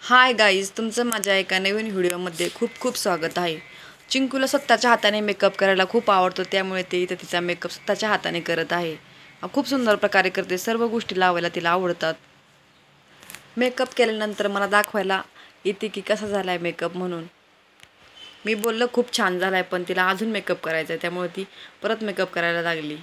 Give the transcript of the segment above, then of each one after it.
Hi guys, तुमचं माझ्या एका नवीन व्हिडिओमध्ये खूप खूप स्वागत आहे। चिंकूला स्वतःच्या हाताने मेकअप करायला खूप आवडतो, त्यामुळे ते इथं तिचा मेकअप स्वतःच्या हाताने करत आहे। खूप सुंदर प्रकारे करते, सर्व गोष्टी लावायला तिला आवडतात। मेकअप केल्यानंतर मला दाखवायला येते की कसा झालाय मेकअप म्हणून। मी बोललो खूप छान झालाय, पण तिला अजून मेकअप करायचा आहे, त्यामुळे ती परत मेकअप करायला लागली।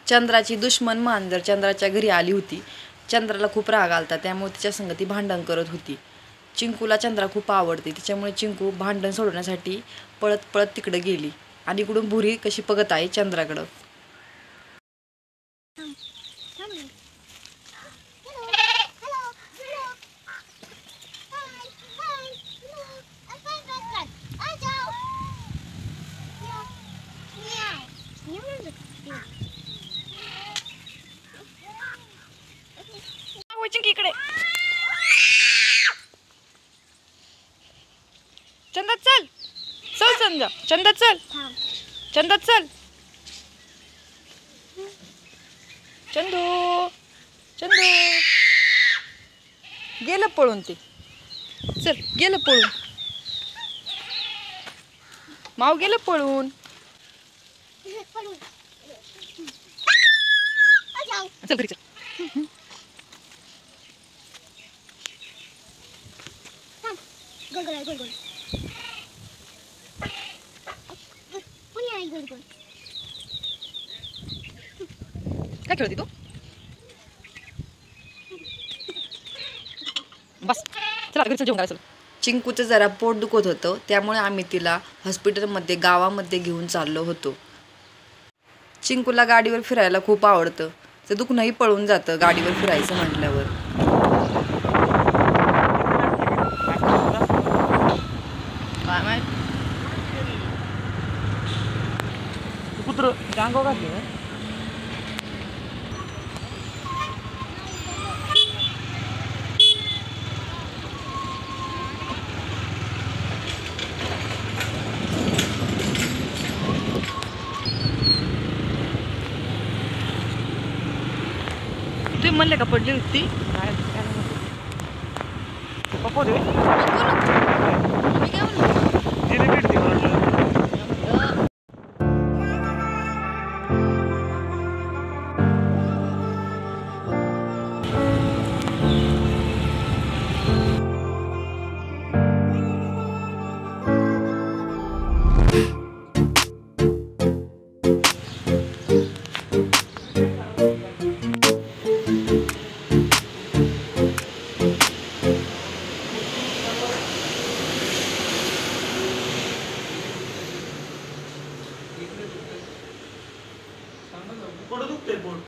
चंद्राची दुश्मन मांजर चंद्राच्या घरी आली होती। चंद्राला खूप राग आलता, त्यामुळे तिच्या संग ती भांडण करत होती। चिंकूला चंद्रा खूप आवडते, त्याच्यामुळे चिंकू भांडण सोडवण्यासाठी पळत पळत तिकडे गेली आणि इकडून भुरी कशी बघत आहे चंद्राकडं। चिंकी इकडे, चंदा चल चल, चंदा चंदा चल, चंदा चल, चंदू चंदू गेलं पळून, ते चल गेलं पळून, माव गेलं पळून, चल घरी चल। काय खेळती तू? बस चला घरी जेवण करायचं। चिंकूचं जरा पोट दुखत होतं, त्यामुळे आम्ही तिला हॉस्पिटलमध्ये गावामध्ये घेऊन चाललो होतो। चिंकूला गाडीवर फिरायला खूप आवडतं, ते दुखणंही पळून जातं गाडीवर फिरायचं म्हटल्यावर। काय माहित कुत्र डांगो घातली ना। तुम्ही म्हणले का पडली होती? पप्पा दे पोट दुखतंय पोट